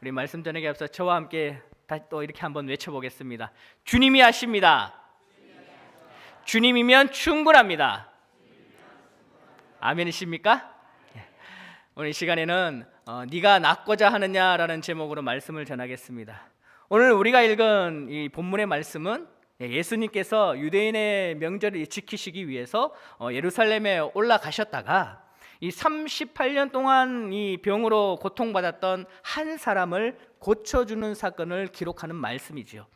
우리 말씀 전하기 앞서 저와 함께 다시 또 이렇게 한번 외쳐보겠습니다. 주님이 하십니다. 주님이면 충분합니다. 아멘이십니까? 오늘 이 시간에는 네가 낫고자 하느냐라는 제목으로 말씀을 전하겠습니다. 오늘 우리가 읽은 이 본문의 말씀은 예수님께서 유대인의 명절을 지키시기 위해서 예루살렘에 올라가셨다가 이 38년 동안 이 병으로 고통받았던 한 사람을 고쳐주는 사건을 기록하는 말씀이지요.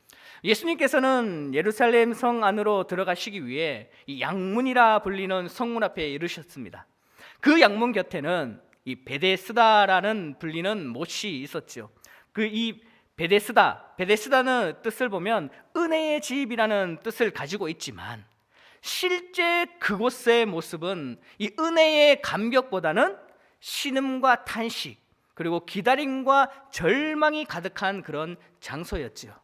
예수님께서는 예루살렘 성 안으로 들어가시기 위해 이 양문이라 불리는 성문 앞에 이르셨습니다. 그 양문 곁에는 이 베데스다라는 불리는 못이 있었죠. 이 베데스다는 뜻을 보면 은혜의 집이라는 뜻을 가지고 있지만 실제 그곳의 모습은 이 은혜의 감격보다는 신음과 탄식 그리고 기다림과 절망이 가득한 그런 장소였지요.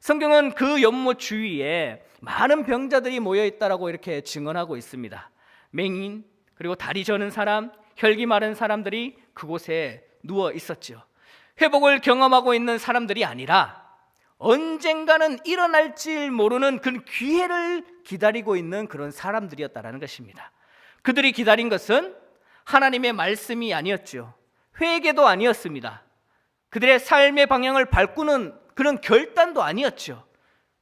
성경은 그 연못 주위에 많은 병자들이 모여 있다라고 이렇게 증언하고 있습니다. 맹인 그리고 다리 저는 사람, 혈기 마른 사람들이 그곳에 누워 있었죠. 회복을 경험하고 있는 사람들이 아니라 언젠가는 일어날지 모르는 그 기회를 기다리고 있는 그런 사람들이었다라는 것입니다. 그들이 기다린 것은 하나님의 말씀이 아니었죠. 회개도 아니었습니다. 그들의 삶의 방향을 바꾸는 그런 결단도 아니었죠.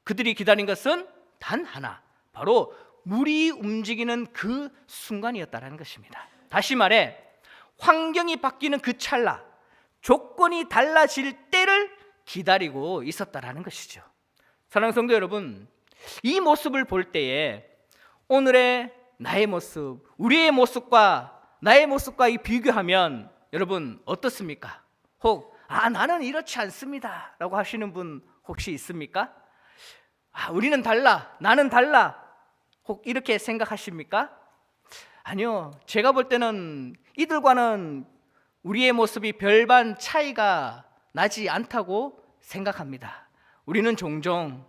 그들이 기다린 것은 단 하나, 바로 물이 움직이는 그 순간이었다라는 것입니다. 다시 말해 환경이 바뀌는 그 찰나, 조건이 달라질 때를 기다리고 있었다라는 것이죠. 사랑하는 성도 여러분, 이 모습을 볼 때에 오늘의 나의 모습, 우리의 모습과 나의 모습과 비교하면 여러분 어떻습니까? 혹 나는 이렇지 않습니다 라고 하시는 분 혹시 있습니까? 우리는 달라, 나는 달라, 혹 이렇게 생각하십니까? 아니요, 제가 볼 때는 이들과는 우리의 모습이 별반 차이가 나지 않다고 생각합니다. 우리는 종종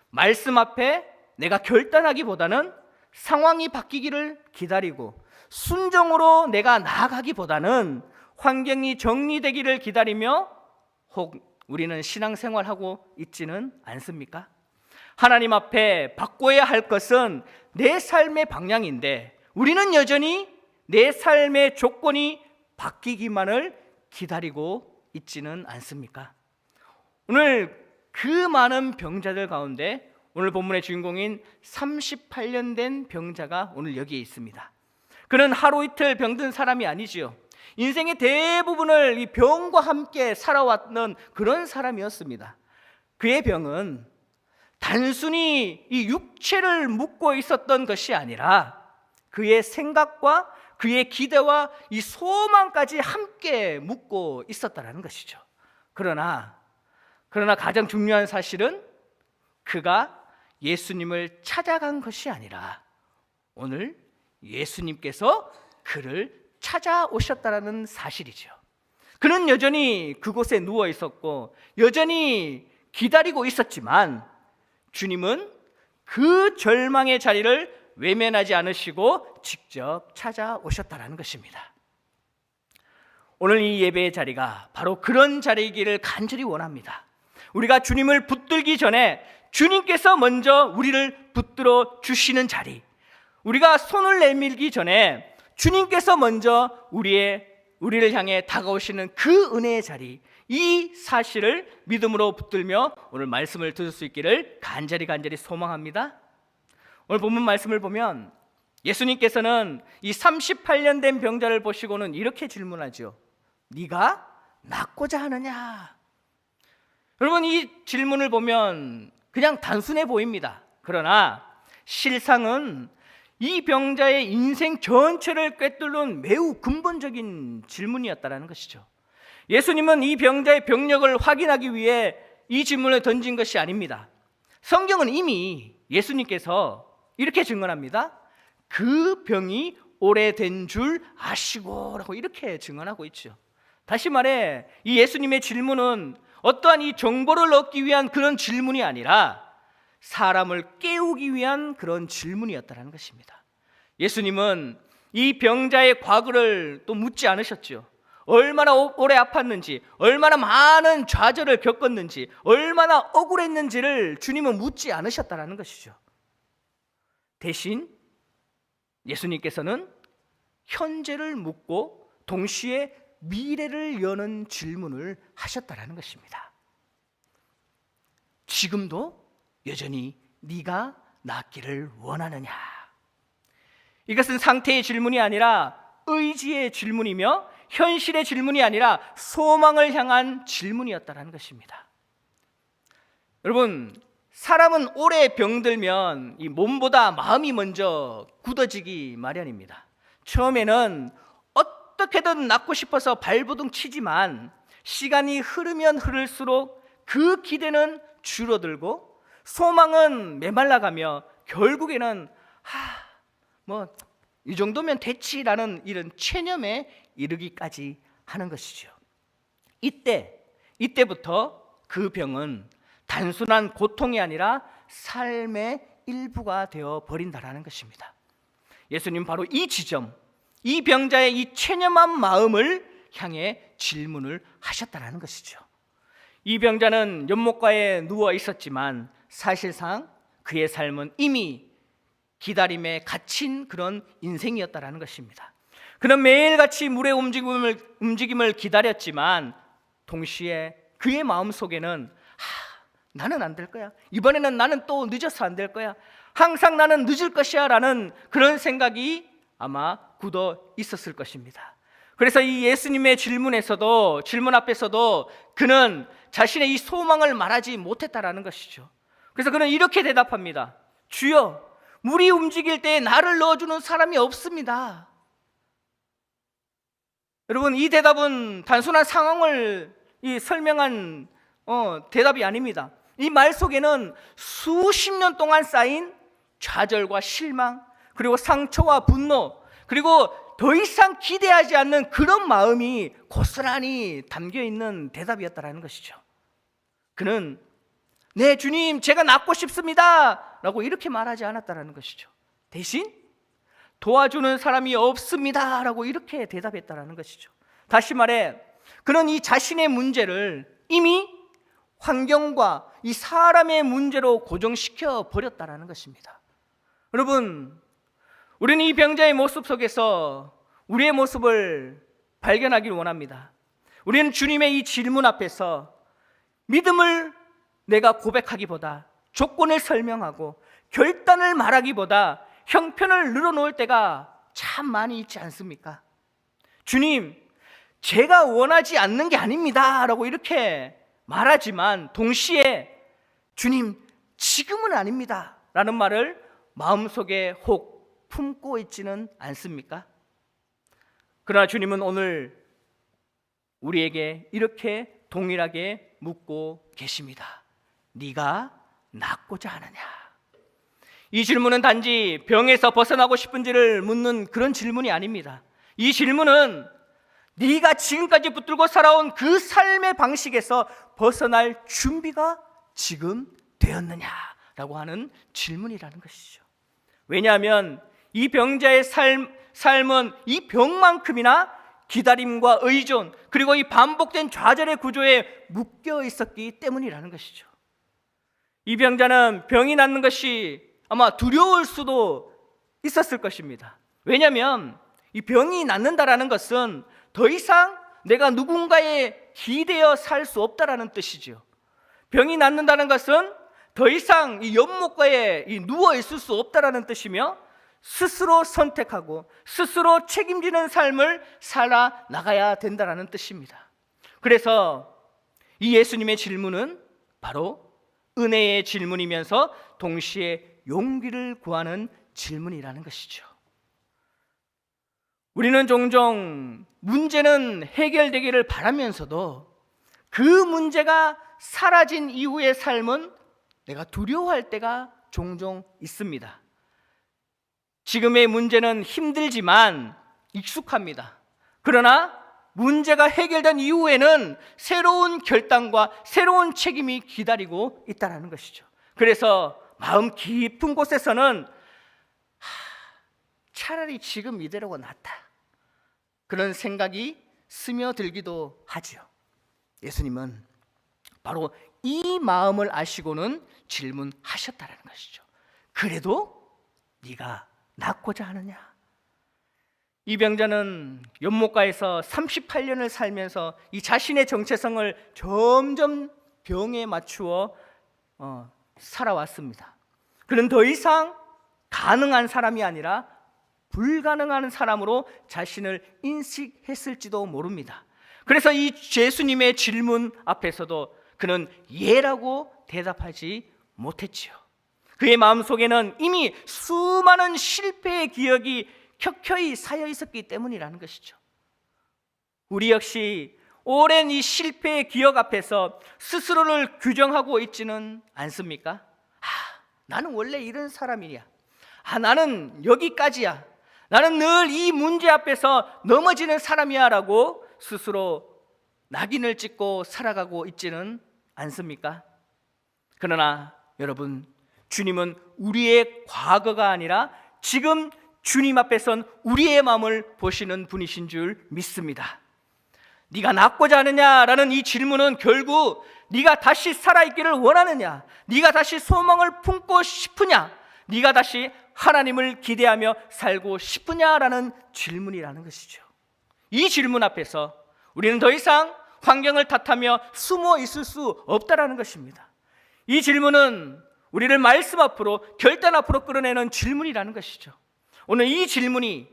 말씀 앞에 내가 결단하기보다는 상황이 바뀌기를 기다리고 순종으로 내가 나아가기보다는 환경이 정리되기를 기다리며 혹 우리는 신앙생활하고 있지는 않습니까? 하나님 앞에 바꿔야 할 것은 내 삶의 방향인데 우리는 여전히 내 삶의 조건이 바뀌기만을 기다리고 있지는 않습니까? 오늘 그 많은 병자들 가운데 오늘 본문의 주인공인 38년 된 병자가 오늘 여기에 있습니다. 그는 하루 이틀 병든 사람이 아니지요. 인생의 대부분을 이 병과 함께 살아왔던 그런 사람이었습니다. 그의 병은 단순히 이 육체를 묶고 있었던 것이 아니라 그의 생각과 그의 기대와 이 소망까지 함께 묶고 있었다는 것이죠. 그러나 가장 중요한 사실은 그가 예수님을 찾아간 것이 아니라 오늘 예수님께서 그를 찾아오셨다는 사실이죠. 그는 여전히 그곳에 누워 있었고 여전히 기다리고 있었지만 주님은 그 절망의 자리를 외면하지 않으시고 직접 찾아오셨다는 것입니다. 오늘 이 예배의 자리가 바로 그런 자리이기를 간절히 원합니다. 우리가 주님을 붙들기 전에 주님께서 먼저 우리를 붙들어 주시는 자리, 우리가 손을 내밀기 전에 주님께서 먼저 우리를 향해 다가오시는 그 은혜의 자리, 이 사실을 믿음으로 붙들며 오늘 말씀을 들을 수 있기를 간절히 소망합니다. 오늘 본문 말씀을 보면 예수님께서는 이 38년 된 병자를 보시고는 이렇게 질문하죠. 네가 낫고자 하느냐? 여러분, 이 질문을 보면 그냥 단순해 보입니다. 그러나 실상은 이 병자의 인생 전체를 꿰뚫는 매우 근본적인 질문이었다는 것이죠. 예수님은 이 병자의 병력을 확인하기 위해 이 질문을 던진 것이 아닙니다. 성경은 이미 예수님께서 이렇게 증언합니다. 그 병이 오래된 줄 아시고 라고 이렇게 증언하고 있죠. 다시 말해 이 예수님의 질문은 어떠한 이 정보를 얻기 위한 그런 질문이 아니라 사람을 깨우기 위한 그런 질문이었다는 것입니다. 예수님은 이 병자의 과거를 또 묻지 않으셨죠. 얼마나 오래 아팠는지, 얼마나 많은 좌절을 겪었는지, 얼마나 억울했는지를 주님은 묻지 않으셨다는 것이죠. 대신 예수님께서는 현재를 묻고 동시에 미래를 여는 질문을 하셨다는 것입니다. 지금도 여전히 네가 낫기를 원하느냐? 이것은 상태의 질문이 아니라 의지의 질문이며 현실의 질문이 아니라 소망을 향한 질문이었다는 것입니다. 여러분, 사람은 오래 병들면 이 몸보다 마음이 먼저 굳어지기 마련입니다. 처음에는 어떻게든 낫고 싶어서 발버둥 치지만 시간이 흐르면 흐를수록 그 기대는 줄어들고 소망은 메말라가며 결국에는 이 정도면 됐지라는 이런 체념에 이르기까지 하는 것이죠. 이때부터 그 병은 단순한 고통이 아니라 삶의 일부가 되어 버린다라는 것입니다. 예수님 바로 이 지점, 이 병자의 이 체념한 마음을 향해 질문을 하셨다라는 것이죠. 이 병자는 연못가에 누워 있었지만 사실상 그의 삶은 이미 기다림에 갇힌 그런 인생이었다라는 것입니다. 그는 매일같이 물의 움직임을 기다렸지만 동시에 그의 마음속에는 나는 안 될 거야. 이번에는 나는 또 늦어서 안 될 거야. 항상 나는 늦을 것이야 라는 그런 생각이 아마 굳어 있었을 것입니다. 그래서 이 예수님의 질문 앞에서도 그는 자신의 이 소망을 말하지 못했다라는 것이죠. 그래서 그는 이렇게 대답합니다. 주여, 물이 움직일 때 나를 넣어주는 사람이 없습니다. 여러분, 이 대답은 단순한 상황을 설명한 대답이 아닙니다. 이 말 속에는 수십 년 동안 쌓인 좌절과 실망, 그리고 상처와 분노, 그리고 더 이상 기대하지 않는 그런 마음이 고스란히 담겨 있는 대답이었다는 것이죠. 그는 네 주님, 제가 낫고 싶습니다 라고 이렇게 말하지 않았다는 것이죠. 대신 도와주는 사람이 없습니다 라고 이렇게 대답했다는 것이죠. 다시 말해 그는 이 자신의 문제를 이미 환경과 이 사람의 문제로 고정시켜 버렸다는 것입니다. 여러분, 우리는 이 병자의 모습 속에서 우리의 모습을 발견하길 원합니다. 우리는 주님의 이 질문 앞에서 믿음을 내가 고백하기보다, 조건을 설명하고 결단을 말하기보다 형편을 늘어놓을 때가 참 많이 있지 않습니까? 주님, 제가 원하지 않는 게 아닙니다 라고 이렇게 말하지만 동시에 주님, 지금은 아닙니다 라는 말을 마음속에 혹 품고 있지는 않습니까? 그러나 주님은 오늘 우리에게 이렇게 동일하게 묻고 계십니다. 네가 낫고자 하느냐? 이 질문은 단지 병에서 벗어나고 싶은지를 묻는 그런 질문이 아닙니다. 이 질문은 네가 지금까지 붙들고 살아온 그 삶의 방식에서 벗어날 준비가 지금 되었느냐라고 하는 질문이라는 것이죠. 왜냐하면 이 병자의 삶은 이 병만큼이나 기다림과 의존, 그리고 이 반복된 좌절의 구조에 묶여 있었기 때문이라는 것이죠. 이 병자는 병이 낫는 것이 아마 두려울 수도 있었을 것입니다. 왜냐하면 이 병이 낫는다라는 것은 더 이상 내가 누군가에 기대어 살 수 없다라는 뜻이죠. 병이 낫는다는 것은 더 이상 이 연못가에 누워 있을 수 없다라는 뜻이며 스스로 선택하고 스스로 책임지는 삶을 살아 나가야 된다라는 뜻입니다. 그래서 이 예수님의 질문은 바로 은혜의 질문이면서 동시에 용기를 구하는 질문이라는 것이죠. 우리는 종종 문제는 해결되기를 바라면서도 그 문제가 사라진 이후의 삶은 내가 두려워할 때가 종종 있습니다. 지금의 문제는 힘들지만 익숙합니다. 그러나 문제가 해결된 이후에는 새로운 결단과 새로운 책임이 기다리고 있다는 것이죠. 그래서 마음 깊은 곳에서는 차라리 지금 이대로가 낫다, 그런 생각이 스며들기도 하지요. 예수님은 바로 이 마음을 아시고는 질문하셨다는 것이죠. 그래도 네가 낫고자 하느냐? 이 병자는 연못가에서 38년을 살면서 이 자신의 정체성을 점점 병에 맞추어 살아왔습니다. 그는 더 이상 가능한 사람이 아니라 불가능한 사람으로 자신을 인식했을지도 모릅니다. 그래서 이 예수님의 질문 앞에서도 그는 예라고 대답하지 못했지요. 그의 마음속에는 이미 수많은 실패의 기억이 켜켜이 쌓여 있었기 때문이라는 것이죠. 우리 역시 오랜 이 실패의 기억 앞에서 스스로를 규정하고 있지는 않습니까? 나는 원래 이런 사람이야. 나는 여기까지야. 나는 늘 이 문제 앞에서 넘어지는 사람이야 라고 스스로 낙인을 찍고 살아가고 있지는 않습니까? 그러나 여러분, 주님은 우리의 과거가 아니라 지금 주님 앞에 선 우리의 마음을 보시는 분이신 줄 믿습니다. 네가 낫고자 하느냐라는 이 질문은 결국 네가 다시 살아있기를 원하느냐, 네가 다시 소망을 품고 싶으냐, 네가 다시 하나님을 기대하며 살고 싶으냐라는 질문이라는 것이죠. 이 질문 앞에서 우리는 더 이상 환경을 탓하며 숨어 있을 수 없다라는 것입니다. 이 질문은 우리를 말씀 앞으로, 결단 앞으로 끌어내는 질문이라는 것이죠. 오늘 이 질문이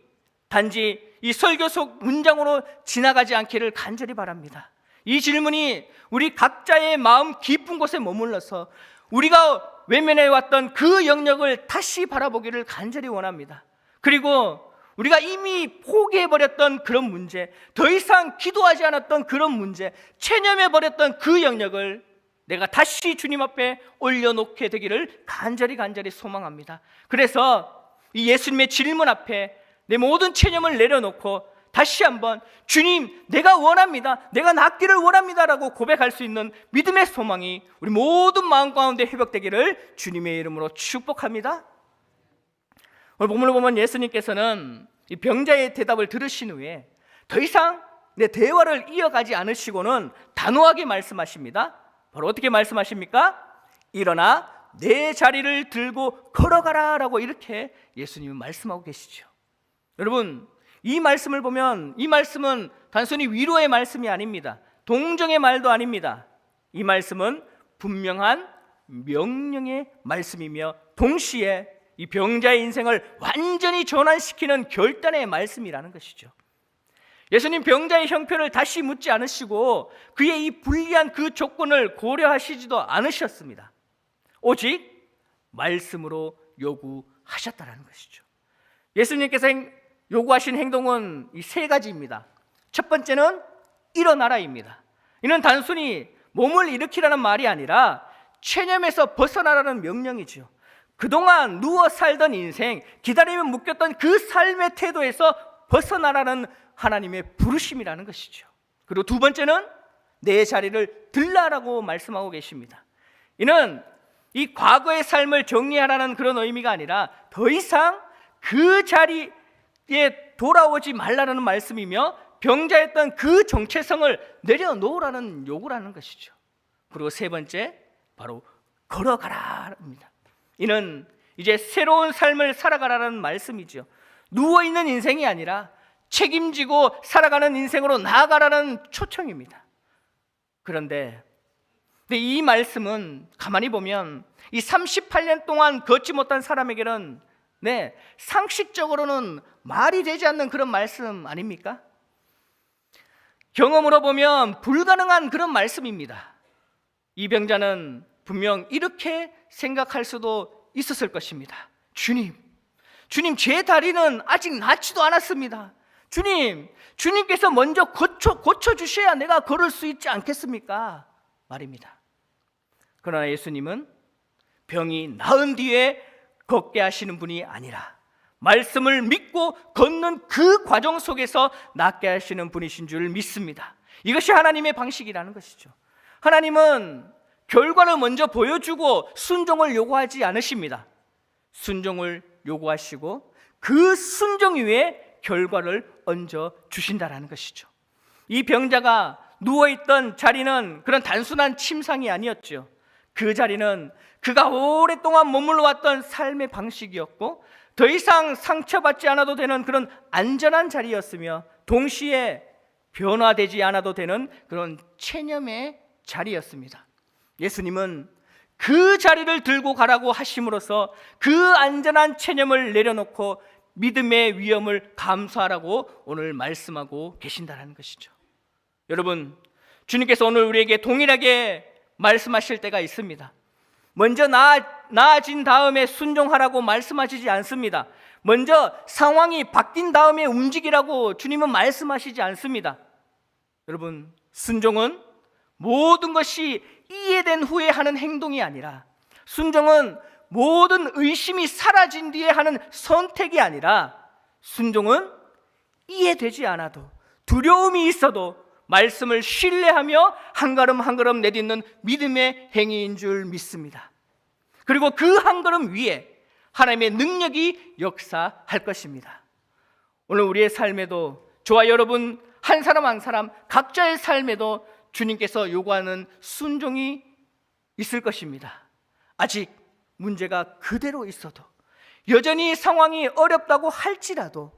단지 이 설교 속 문장으로 지나가지 않기를 간절히 바랍니다. 이 질문이 우리 각자의 마음 깊은 곳에 머물러서 우리가 외면해왔던 그 영역을 다시 바라보기를 간절히 원합니다. 그리고 우리가 이미 포기해버렸던 그런 문제, 더 이상 기도하지 않았던 그런 문제, 체념해버렸던 그 영역을 내가 다시 주님 앞에 올려놓게 되기를 간절히 소망합니다. 그래서 이 예수님의 질문 앞에 내 모든 체념을 내려놓고 다시 한번 주님, 내가 원합니다, 내가 낫기를 원합니다 라고 고백할 수 있는 믿음의 소망이 우리 모든 마음 가운데 회복되기를 주님의 이름으로 축복합니다. 오늘 본문을 보면 예수님께서는 이 병자의 대답을 들으신 후에 더 이상 내 대화를 이어가지 않으시고는 단호하게 말씀하십니다. 바로 어떻게 말씀하십니까? 일어나 내 자리를 들고 걸어가라 라고 이렇게 예수님은 말씀하고 계시죠. 여러분, 이 말씀을 보면 이 말씀은 단순히 위로의 말씀이 아닙니다. 동정의 말도 아닙니다. 이 말씀은 분명한 명령의 말씀이며 동시에 이 병자의 인생을 완전히 전환시키는 결단의 말씀이라는 것이죠. 예수님 병자의 형편을 다시 묻지 않으시고 그의 이 불리한 그 조건을 고려하시지도 않으셨습니다. 오직 말씀으로 요구하셨다는 것이죠. 예수님께서 요구하신 행동은 이 세 가지입니다. 첫 번째는 일어나라입니다. 이는 단순히 몸을 일으키라는 말이 아니라 체념에서 벗어나라는 명령이죠. 그동안 누워 살던 인생, 기다리며 묶였던 그 삶의 태도에서 벗어나라는 하나님의 부르심이라는 것이죠. 그리고 두 번째는 내 자리를 들라라고 말씀하고 계십니다. 이는 이 과거의 삶을 정리하라는 그런 의미가 아니라 더 이상 그 자리에 돌아오지 말라는 말씀이며 병자였던 그 정체성을 내려놓으라는 요구라는 것이죠. 그리고 세 번째, 바로 걸어가라입니다. 이는 이제 새로운 삶을 살아가라는 말씀이죠. 누워있는 인생이 아니라 책임지고 살아가는 인생으로 나아가라는 초청입니다. 그런데 이 말씀은 가만히 보면 이 38년 동안 걷지 못한 사람에게는 상식적으로는 말이 되지 않는 그런 말씀 아닙니까? 경험으로 보면 불가능한 그런 말씀입니다. 이 병자는 분명 이렇게 생각할 수도 있었을 것입니다. 주님, 제 다리는 아직 낫지도 않았습니다. 주님께서 먼저 고쳐주셔야 내가 걸을 수 있지 않겠습니까? 말입니다. 그러나 예수님은 병이 나은 뒤에 걷게 하시는 분이 아니라 말씀을 믿고 걷는 그 과정 속에서 낫게 하시는 분이신 줄 믿습니다. 이것이 하나님의 방식이라는 것이죠. 하나님은 결과를 먼저 보여주고 순종을 요구하지 않으십니다. 순종을 요구하시고 그 순종 위에 결과를 얹어 주신다라는 것이죠. 이 병자가 누워있던 자리는 그런 단순한 침상이 아니었죠. 그 자리는 그가 오랫동안 머물러 왔던 삶의 방식이었고 더 이상 상처받지 않아도 되는 그런 안전한 자리였으며 동시에 변화되지 않아도 되는 그런 체념의 자리였습니다. 예수님은 그 자리를 들고 가라고 하심으로써 그 안전한 체념을 내려놓고 믿음의 위험을 감수하라고 오늘 말씀하고 계신다는 것이죠. 여러분, 주님께서 오늘 우리에게 동일하게 말씀하실 때가 있습니다. 먼저 나아진 다음에 순종하라고 말씀하시지 않습니다. 먼저 상황이 바뀐 다음에 움직이라고 주님은 말씀하시지 않습니다. 여러분, 순종은 모든 것이 이해된 후에 하는 행동이 아니라, 순종은 모든 의심이 사라진 뒤에 하는 선택이 아니라, 순종은 이해되지 않아도 두려움이 있어도 말씀을 신뢰하며 한 걸음 한 걸음 내딛는 믿음의 행위인 줄 믿습니다. 그리고 그 한 걸음 위에 하나님의 능력이 역사할 것입니다. 오늘 우리의 삶에도, 저와 여러분 한 사람 한 사람 각자의 삶에도 주님께서 요구하는 순종이 있을 것입니다. 아직 문제가 그대로 있어도, 여전히 상황이 어렵다고 할지라도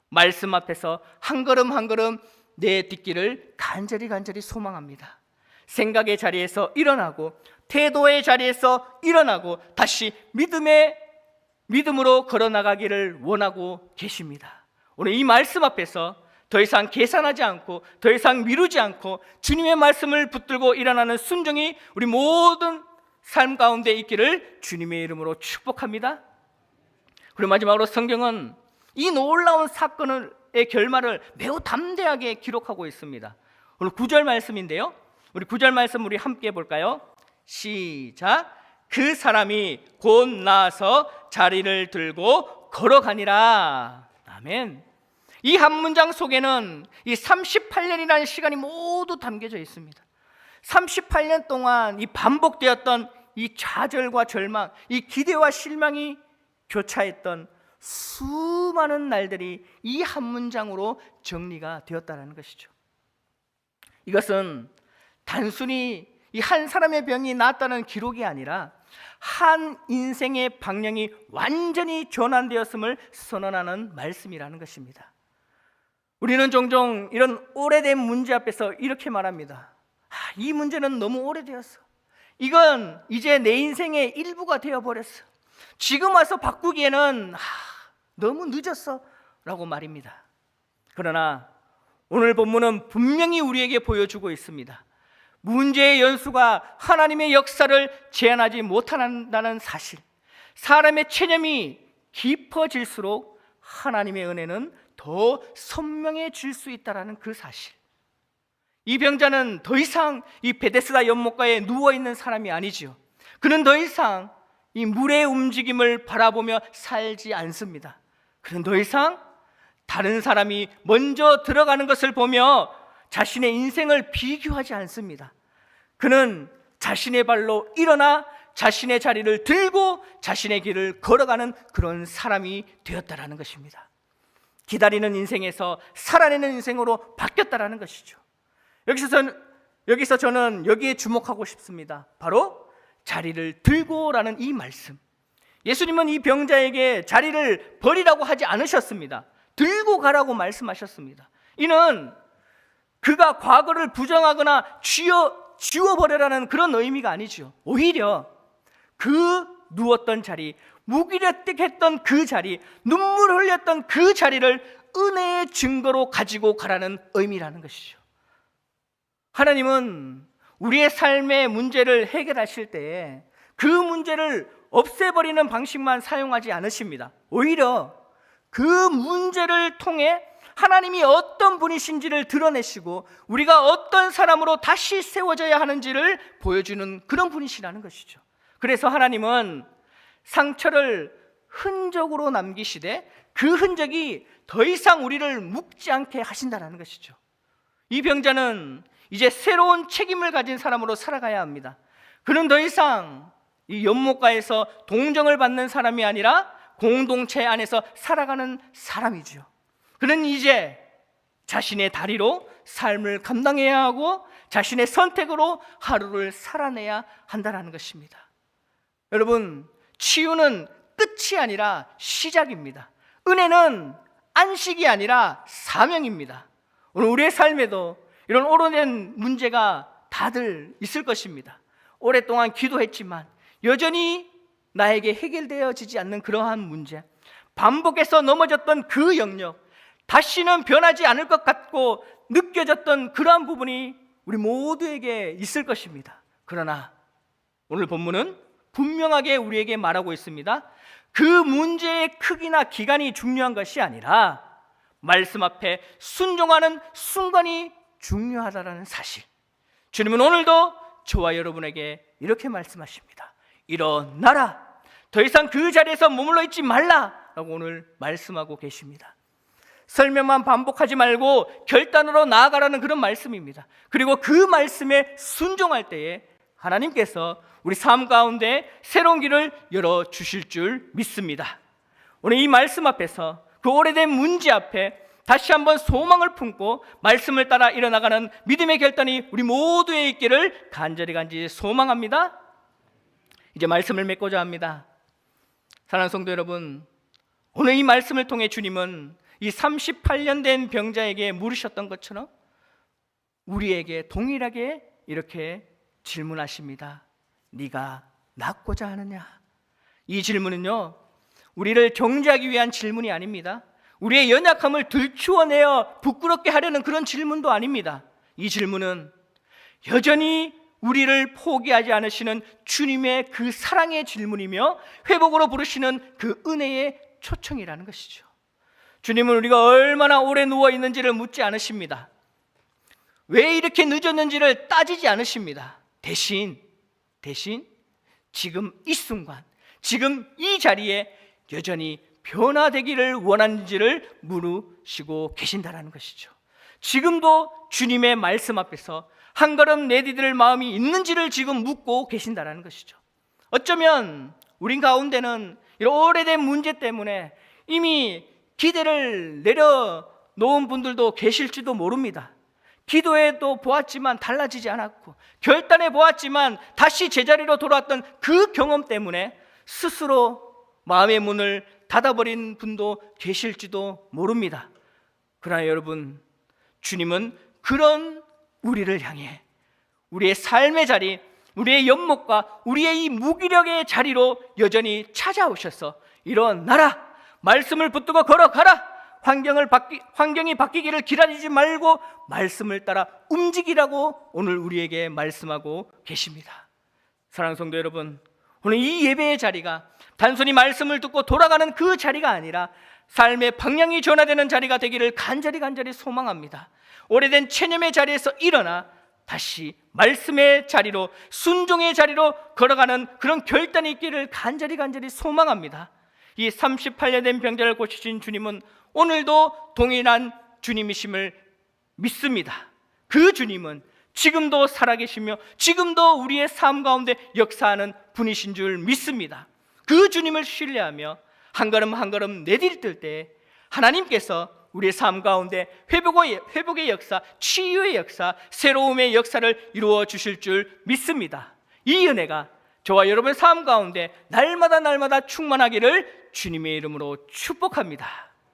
말씀 앞에서 한 걸음 한 걸음 내딛기를 간절히 소망합니다. 생각의 자리에서 일어나고 태도의 자리에서 일어나고 다시 믿음으로 걸어나가기를 원하고 계십니다. 오늘 이 말씀 앞에서 더 이상 계산하지 않고 더 이상 미루지 않고 주님의 말씀을 붙들고 일어나는 순종이 우리 모든 삶 가운데 있기를 주님의 이름으로 축복합니다. 그리고 마지막으로 성경은 이 놀라운 사건의 결말을 매우 담대하게 기록하고 있습니다. 오늘 9절 말씀인데요, 우리 9절 말씀 우리 함께 볼까요? 시작. 그 사람이 곧 나아서 자리를 들고 걸어가니라. 아멘. 이 한 문장 속에는 이 38년이라는 시간이 모두 담겨져 있습니다. 38년 동안 이 반복되었던 이 좌절과 절망, 이 기대와 실망이 교차했던 수많은 날들이 이 한 문장으로 정리가 되었다는 것이죠. 이것은 단순히 이 한 사람의 병이 낫다는 기록이 아니라 한 인생의 방향이 완전히 전환되었음을 선언하는 말씀이라는 것입니다. 우리는 종종 이런 오래된 문제 앞에서 이렇게 말합니다. 이 문제는 너무 오래되었어. 이건 이제 내 인생의 일부가 되어버렸어. 지금 와서 바꾸기에는 너무 늦었어 라고 말입니다. 그러나 오늘 본문은 분명히 우리에게 보여주고 있습니다. 문제의 연수가 하나님의 역사를 제한하지 못한다는 사실, 사람의 체념이 깊어질수록 하나님의 은혜는 더 선명해질 수 있다는 그 사실. 이 병자는 더 이상 이 베데스다 연못가에 누워있는 사람이 아니지요. 그는 더 이상 이 물의 움직임을 바라보며 살지 않습니다. 그는 더 이상 다른 사람이 먼저 들어가는 것을 보며 자신의 인생을 비교하지 않습니다. 그는 자신의 발로 일어나 자신의 자리를 들고 자신의 길을 걸어가는 그런 사람이 되었다라는 것입니다. 기다리는 인생에서 살아내는 인생으로 바뀌었다라는 것이죠. 여기서 저는 여기에 주목하고 싶습니다. 바로 자리를 들고라는 이 말씀. 예수님은 이 병자에게 자리를 버리라고 하지 않으셨습니다. 들고 가라고 말씀하셨습니다. 이는 그가 과거를 부정하거나 지워버려라는 그런 의미가 아니죠. 오히려 그 누웠던 자리, 무기력했던 그 자리, 눈물 흘렸던 그 자리를 은혜의 증거로 가지고 가라는 의미라는 것이죠. 하나님은 우리의 삶의 문제를 해결하실 때에 그 문제를 없애버리는 방식만 사용하지 않으십니다. 오히려 그 문제를 통해 하나님이 어떤 분이신지를 드러내시고 우리가 어떤 사람으로 다시 세워져야 하는지를 보여주는 그런 분이시라는 것이죠. 그래서 하나님은 상처를 흔적으로 남기시되 그 흔적이 더 이상 우리를 묶지 않게 하신다는 것이죠. 이 병자는 이제 새로운 책임을 가진 사람으로 살아가야 합니다. 그는 더 이상 이 연못가에서 동정을 받는 사람이 아니라 공동체 안에서 살아가는 사람이죠. 그는 이제 자신의 다리로 삶을 감당해야 하고 자신의 선택으로 하루를 살아내야 한다는 것입니다. 여러분, 치유는 끝이 아니라 시작입니다. 은혜는 안식이 아니라 사명입니다. 오늘 우리의 삶에도 이런 오래된 문제가 다들 있을 것입니다. 오랫동안 기도했지만 여전히 나에게 해결되어지지 않는 그러한 문제, 반복해서 넘어졌던 그 영역, 다시는 변하지 않을 것 같고 느껴졌던 그러한 부분이 우리 모두에게 있을 것입니다. 그러나 오늘 본문은 분명하게 우리에게 말하고 있습니다. 그 문제의 크기나 기간이 중요한 것이 아니라 말씀 앞에 순종하는 순간이 중요하다는 사실. 주님은 오늘도 저와 여러분에게 이렇게 말씀하십니다. 일어나라, 더 이상 그 자리에서 머물러 있지 말라 라고 오늘 말씀하고 계십니다. 설명만 반복하지 말고 결단으로 나아가라는 그런 말씀입니다. 그리고 그 말씀에 순종할 때에 하나님께서 우리 삶 가운데 새로운 길을 열어주실 줄 믿습니다. 오늘 이 말씀 앞에서 그 오래된 문제 앞에 다시 한번 소망을 품고 말씀을 따라 일어나가는 믿음의 결단이 우리 모두에 있기를 간절히 소망합니다. 이제 말씀을 맺고자 합니다. 사랑하는 성도 여러분, 오늘 이 말씀을 통해 주님은 이 38년 된 병자에게 물으셨던 것처럼 우리에게 동일하게 이렇게 질문하십니다. 네가 낫고자 하느냐? 이 질문은요, 우리를 정죄하기 위한 질문이 아닙니다. 우리의 연약함을 들추어내어 부끄럽게 하려는 그런 질문도 아닙니다. 이 질문은 여전히 우리를 포기하지 않으시는 주님의 그 사랑의 질문이며 회복으로 부르시는 그 은혜의 초청이라는 것이죠. 주님은 우리가 얼마나 오래 누워있는지를 묻지 않으십니다. 왜 이렇게 늦었는지를 따지지 않으십니다. 대신 지금 이 순간, 지금 이 자리에 여전히 변화되기를 원하는지를 물으시고 계신다는 것이죠. 지금도 주님의 말씀 앞에서 한 걸음 내디딜 마음이 있는지를 지금 묻고 계신다는 것이죠. 어쩌면 우리 가운데는 이런 오래된 문제 때문에 이미 기대를 내려놓은 분들도 계실지도 모릅니다. 기도해도 보았지만 달라지지 않았고, 결단해 보았지만 다시 제자리로 돌아왔던 그 경험 때문에 스스로 마음의 문을 닫아버린 분도 계실지도 모릅니다. 그러나 여러분, 주님은 그런 우리를 향해 우리의 삶의 자리, 우리의 연못과 우리의 이 무기력의 자리로 여전히 찾아오셔서 일어나라, 말씀을 붙들고 걸어가라, 환경이 바뀌기를 기다리지 말고 말씀을 따라 움직이라고 오늘 우리에게 말씀하고 계십니다. 사랑하는 성도 여러분, 오늘 이 예배의 자리가 단순히 말씀을 듣고 돌아가는 그 자리가 아니라 삶의 방향이 전환되는 자리가 되기를 간절히 소망합니다. 오래된 체념의 자리에서 일어나 다시 말씀의 자리로, 순종의 자리로 걸어가는 그런 결단이 있기를 간절히 소망합니다. 이 38년 된 병자를 고치신 주님은 오늘도 동일한 주님이심을 믿습니다. 그 주님은 지금도 살아계시며 지금도 우리의 삶 가운데 역사하는 분이신 줄 믿습니다. 그 주님을 신뢰하며 한 걸음 내디딜 때 하나님께서 우리의 삶 가운데 회복의 역사, 치유의 역사, 새로움의 역사를 이루어 주실 줄 믿습니다. 이 은혜가 저와 여러분의 삶 가운데 날마다 충만하기를 주님의 이름으로 축복합니다.